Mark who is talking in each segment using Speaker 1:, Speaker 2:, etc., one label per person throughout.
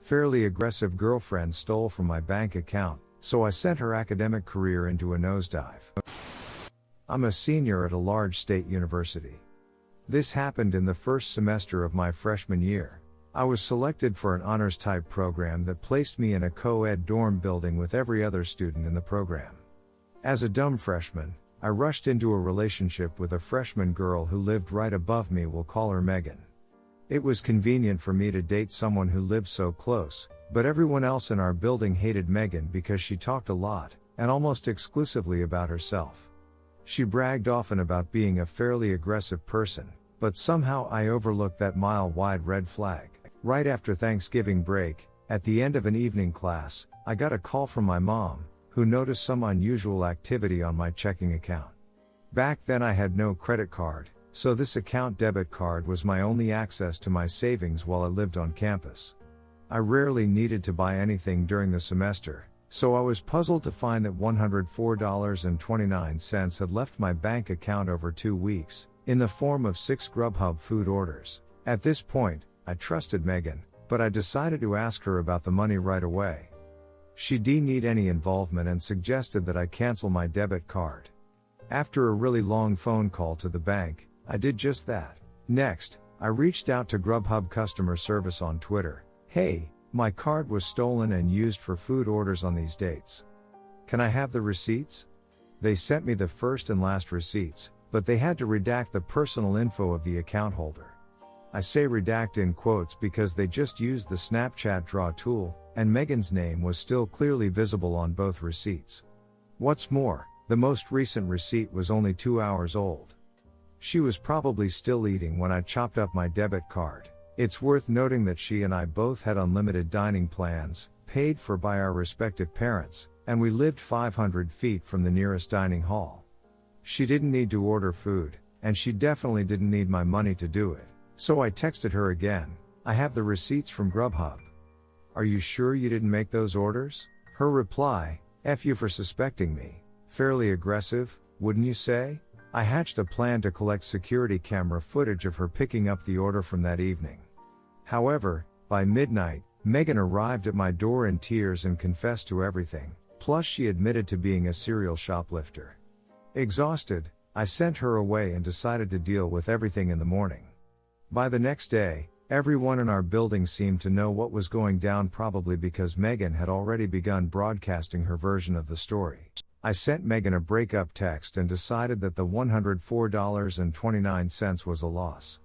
Speaker 1: fairly aggressive girlfriend stole from my bank account, so I sent her academic career into a nosedive. I'm a senior at a large state university. This happened in the first semester of my freshman year. I was selected for an honors-type program that placed me in a co-ed dorm building with every other student in the program. As a dumb freshman, I rushed into a relationship with a freshman girl who lived right above me. We'll call her Megan. It was convenient for me to date someone who lived so close, but everyone else in our building hated Megan because she talked a lot, and almost exclusively about herself. She bragged often about being a fairly aggressive person, but somehow I overlooked that mile-wide red flag. Right after Thanksgiving break, at the end of an evening class, I got a call from my mom, who noticed some unusual activity on my checking account. Back then I had no credit card, so this account debit card was my only access to my savings while I lived on campus. I rarely needed to buy anything during the semester, so I was puzzled to find that $104.29 had left my bank account over 2 weeks, in the form of 6 Grubhub food orders. At this point, I trusted Megan, but I decided to ask her about the money right away. She didn't need any involvement and suggested that I cancel my debit card. After a really long phone call to the bank, I did just that. Next, I reached out to Grubhub customer service on Twitter. Hey, my card was stolen and used for food orders on these dates. Can I have the receipts? They sent me the first and last receipts, but they had to redact the personal info of the account holder. I say redact in quotes because they just used the Snapchat draw tool, and Megan's name was still clearly visible on both receipts. What's more, the most recent receipt was only 2 hours old. She was probably still eating when I chopped up my debit card. It's worth noting that she and I both had unlimited dining plans, paid for by our respective parents, and we lived 500 feet from the nearest dining hall. She didn't need to order food, and she definitely didn't need my money to do it. So I texted her again. I have the receipts from Grubhub. Are you sure you didn't make those orders? Her reply, F you for suspecting me. Fairly aggressive, wouldn't you say? I hatched a plan to collect security camera footage of her picking up the order from that evening. However, by midnight, Megan arrived at my door in tears and confessed to everything, plus she admitted to being a serial shoplifter. Exhausted, I sent her away and decided to deal with everything in the morning. By the next day, everyone in our building seemed to know what was going down, probably because Megan had already begun broadcasting her version of the story. I sent Megan a breakup text and decided that the $104.29 was a loss.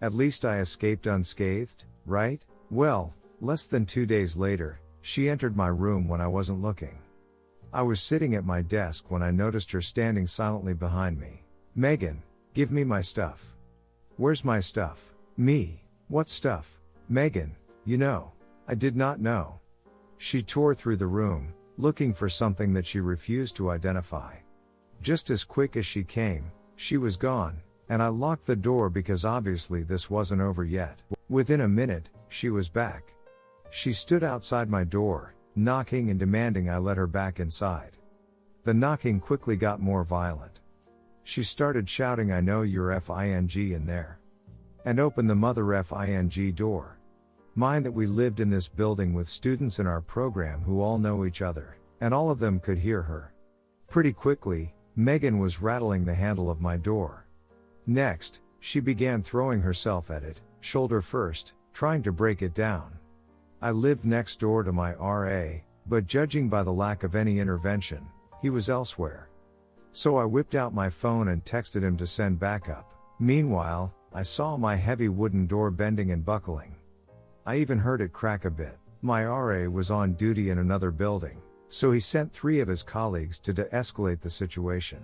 Speaker 1: At least I escaped unscathed, right? Well, less than 2 days later, she entered my room when I wasn't looking. I was sitting at my desk when I noticed her standing silently behind me. Megan, give me my stuff. Where's my stuff? Me. What stuff? Megan, you know. I did not know. She tore through the room, looking for something that she refused to identify. Just as quick as she came, she was gone, and I locked the door because obviously this wasn't over yet. Within a minute, she was back. She stood outside my door, knocking and demanding I let her back inside. The knocking quickly got more violent. She started shouting, I know you're FING in there. And opened the mother FING door. Mind that we lived in this building with students in our program who all know each other, and all of them could hear her. Pretty quickly, Megan was rattling the handle of my door. Next, she began throwing herself at it, shoulder first, trying to break it down. I lived next door to my RA, but judging by the lack of any intervention, he was elsewhere. So I whipped out my phone and texted him to send backup. Meanwhile, I saw my heavy wooden door bending and buckling. I even heard it crack a bit. My RA was on duty in another building, so he sent 3 of his colleagues to de-escalate the situation.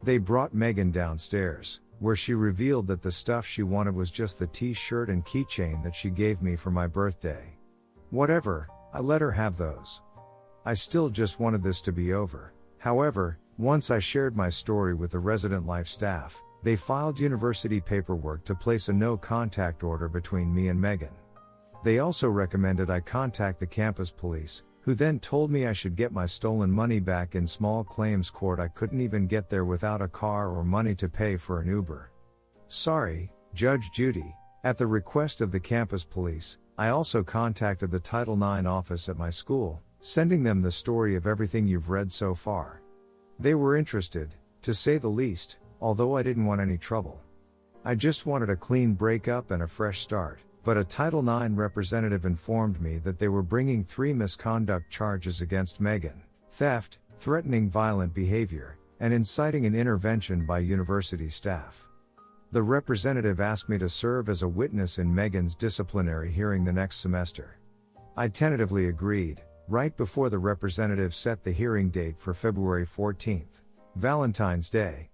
Speaker 1: They brought Megan downstairs, where she revealed that the stuff she wanted was just the t-shirt and keychain that she gave me for my birthday. Whatever, I let her have those. I still just wanted this to be over. However, once I shared my story with the resident life staff, they filed university paperwork to place a no-contact order between me and Megan. They also recommended I contact the campus police, who then told me I should get my stolen money back in small claims court. I couldn't even get there without a car or money to pay for an Uber. Sorry, Judge Judy. At the request of the campus police, I also contacted the Title IX office at my school, sending them the story of everything you've read so far. They were interested, to say the least, although I didn't want any trouble. I just wanted a clean breakup and a fresh start, but a Title IX representative informed me that they were bringing 3 misconduct charges against Megan: theft, threatening violent behavior, and inciting an intervention by university staff. The representative asked me to serve as a witness in Megan's disciplinary hearing the next semester. I tentatively agreed, right before the representative set the hearing date for February 14th, Valentine's Day.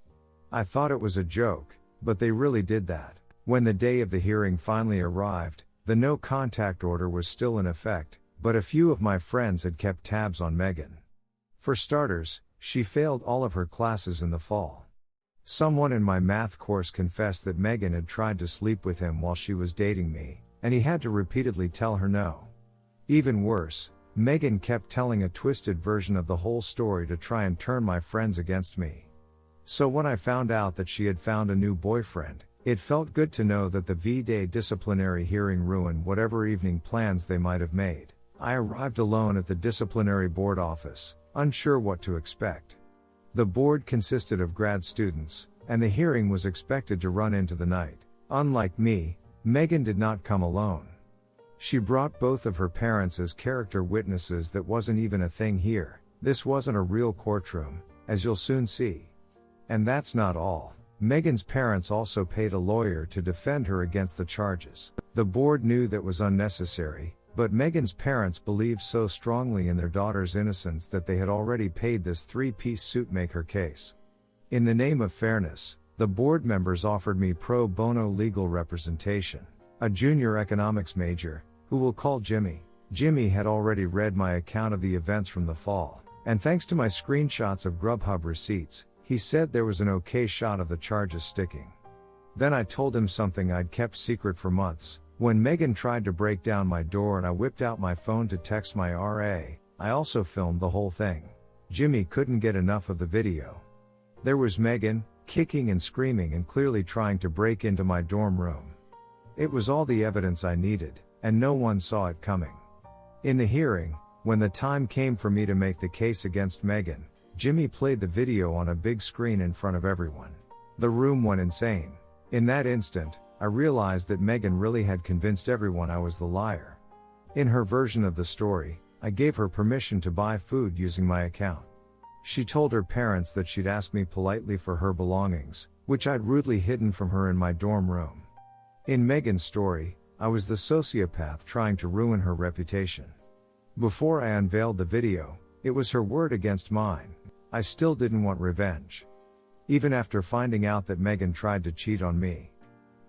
Speaker 1: I thought it was a joke, but they really did that. When the day of the hearing finally arrived, the no contact order was still in effect, but a few of my friends had kept tabs on Megan. For starters, she failed all of her classes in the fall. Someone in my math course confessed that Megan had tried to sleep with him while she was dating me, and he had to repeatedly tell her no. Even worse, Megan kept telling a twisted version of the whole story to try and turn my friends against me. So when I found out that she had found a new boyfriend, it felt good to know that the V-Day disciplinary hearing ruined whatever evening plans they might have made. I arrived alone at the disciplinary board office, unsure what to expect. The board consisted of grad students, and the hearing was expected to run into the night. Unlike me, Megan did not come alone. She brought both of her parents as character witnesses. That wasn't even a thing here. This wasn't a real courtroom, as you'll soon see. And that's not all. Megan's parents also paid a lawyer to defend her against the charges. The board knew that was unnecessary, but Megan's parents believed so strongly in their daughter's innocence that they had already paid this 3-piece suit make her case. In the name of fairness, the board members offered me pro bono legal representation. A junior economics major, who we'll call Jimmy. Jimmy had already read my account of the events from the fall, and thanks to my screenshots of Grubhub receipts, he said there was an okay shot of the charges sticking. Then I told him something I'd kept secret for months. When Megan tried to break down my door and I whipped out my phone to text my RA, I also filmed the whole thing. Jimmy couldn't get enough of the video. There was Megan, kicking and screaming and clearly trying to break into my dorm room. It was all the evidence I needed, and no one saw it coming. In the hearing, when the time came for me to make the case against Megan, Jimmy played the video on a big screen in front of everyone. The room went insane. In that instant, I realized that Megan really had convinced everyone I was the liar. In her version of the story, I gave her permission to buy food using my account. She told her parents that she'd asked me politely for her belongings, which I'd rudely hidden from her in my dorm room. In Megan's story, I was the sociopath trying to ruin her reputation. Before I unveiled the video, it was her word against mine. I still didn't want revenge. Even after finding out that Megan tried to cheat on me.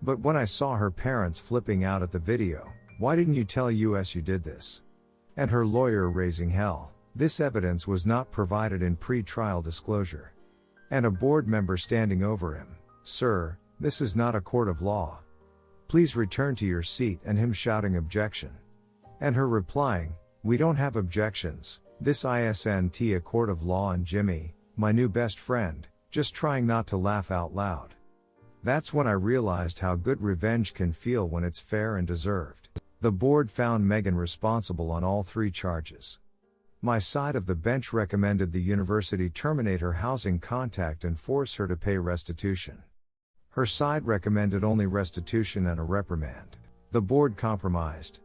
Speaker 1: But when I saw her parents flipping out at the video, "Why didn't you tell us you did this?" and her lawyer raising hell, this evidence was not provided in pre-trial disclosure. And a board member standing over him, "Sir, this is not a court of law. Please return to your seat," and him shouting objection. And her replying, "We don't have objections, this isn't a court of law," and Jimmy, my new best friend, just trying not to laugh out loud. That's when I realized how good revenge can feel when it's fair and deserved. The board found Megan responsible on all 3 charges. My side of the bench recommended the university terminate her housing contact and force her to pay restitution. Her side recommended only restitution and a reprimand. The board compromised.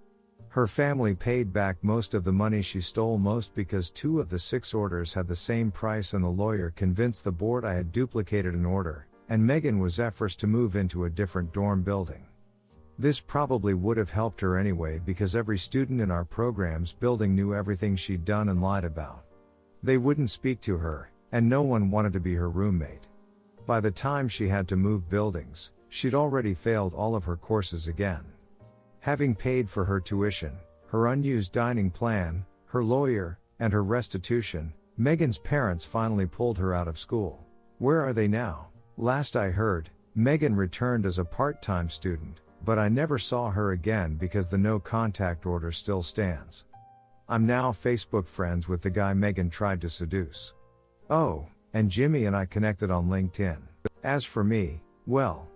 Speaker 1: Her family paid back most of the money she stole, most because 2 of the 6 orders had the same price, and the lawyer convinced the board I had duplicated an order, and Megan was forced to move into a different dorm building. This probably would have helped her anyway, because every student in our program's building knew everything she'd done and lied about. They wouldn't speak to her, and no one wanted to be her roommate. By the time she had to move buildings, she'd already failed all of her courses again. Having paid for her tuition, her unused dining plan, her lawyer, and her restitution, Megan's parents finally pulled her out of school. Where are they now? Last I heard, Megan returned as a part-time student, but I never saw her again because the no contact order still stands. I'm now Facebook friends with the guy Megan tried to seduce. Oh, and Jimmy and I connected on LinkedIn. As for me, well,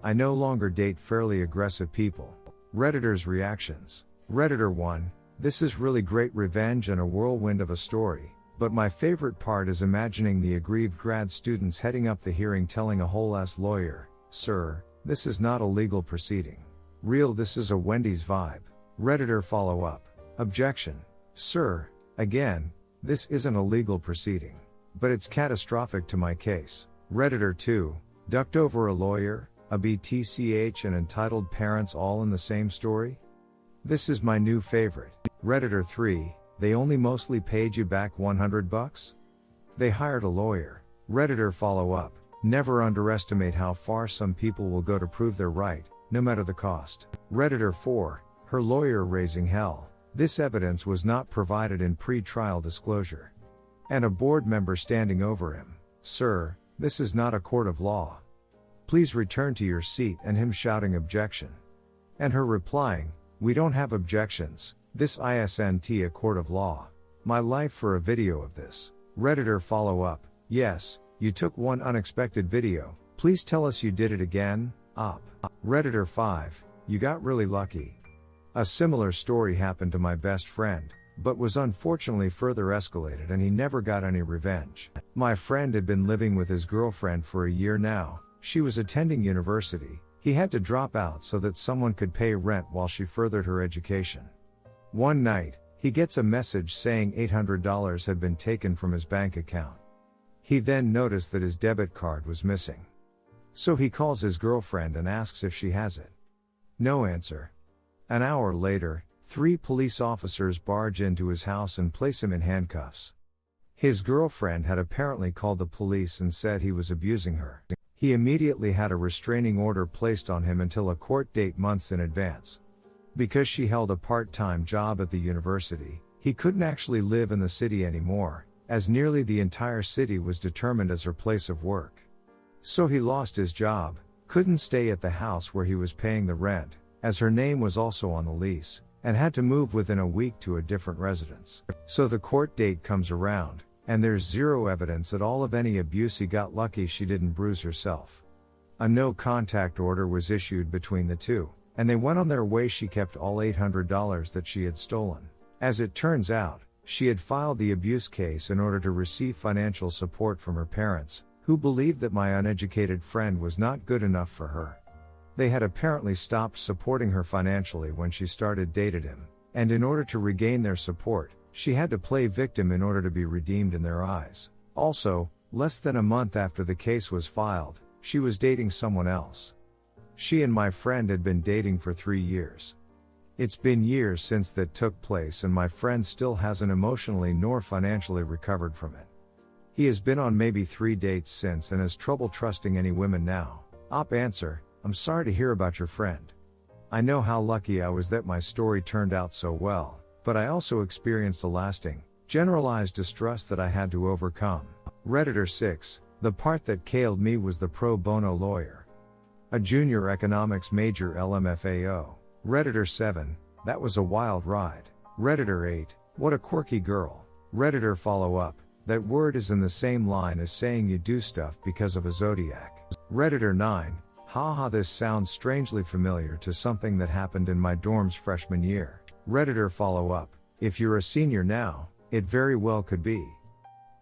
Speaker 1: I no longer date fairly aggressive people. Redditors' reactions. Redditor 1, this is really great revenge and a whirlwind of a story, but my favorite part is imagining the aggrieved grad students heading up the hearing telling a whole ass lawyer, "Sir, this is not a legal proceeding. Real, this is a Wendy's vibe." Redditor follow-up. Objection. Sir, again, this isn't a legal proceeding. But it's catastrophic to my case. Redditor 2, ducked over a lawyer, a BTCH and entitled parents all in the same story? This is my new favorite. Redditor 3, they only mostly paid you back $100? They hired a lawyer. Redditor follow-up, never underestimate how far some people will go to prove they're right, no matter the cost. Redditor 4, her lawyer raising hell. This evidence was not provided in pre-trial disclosure. And a board member standing over him. Sir, this is not a court of law. Please return to your seat, and him shouting objection. And her replying, we don't have objections, this isn't a court of law. My life for a video of this. Redditor follow-up, yes, you took one unexpected video, please tell us you did it again, op. Redditor 5, you got really lucky. A similar story happened to my best friend, but was unfortunately further escalated and he never got any revenge. My friend had been living with his girlfriend for a year now, she was attending university, he had to drop out so that someone could pay rent while she furthered her education. One night, he gets a message saying $800 had been taken from his bank account. He then noticed that his debit card was missing. So he calls his girlfriend and asks if she has it. No answer. An hour later, 3 police officers barge into his house and place him in handcuffs. His girlfriend had apparently called the police and said he was abusing her. He immediately had a restraining order placed on him until a court date months in advance. Because she held a part-time job at the university, he couldn't actually live in the city anymore, as nearly the entire city was determined as her place of work. So he lost his job, couldn't stay at the house where he was paying the rent, as her name was also on the lease, and had to move within a week to a different residence. So the court date comes around, and there's zero evidence at all of any abuse. He got lucky she didn't bruise herself. A no-contact order was issued between the two, and they went on their way. She kept all $800 that she had stolen. As it turns out, she had filed the abuse case in order to receive financial support from her parents, who believed that my uneducated friend was not good enough for her. They had apparently stopped supporting her financially when she started dating him, and in order to regain their support, she had to play victim in order to be redeemed in their eyes. Also, less than a month after the case was filed, she was dating someone else. She and my friend had been dating for 3 years. It's been years since that took place and my friend still hasn't emotionally nor financially recovered from it. He has been on maybe 3 dates since and has trouble trusting any women now. Op answer, I'm sorry to hear about your friend. I know how lucky I was that my story turned out so well, but I also experienced a lasting, generalized distrust that I had to overcome. Redditor 6, the part that killed me was the pro bono lawyer. A junior economics major LMFAO. Redditor 7, that was a wild ride. Redditor 8, what a quirky girl. Redditor follow-up, that word is in the same line as saying you do stuff because of a zodiac. Redditor 9, haha, this sounds strangely familiar to something that happened in my dorm's freshman year. Redditor follow-up, if you're a senior now, it very well could be.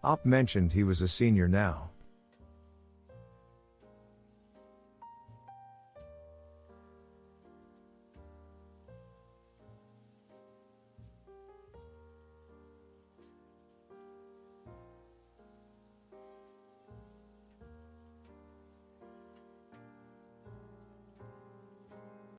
Speaker 1: Op mentioned he was a senior now.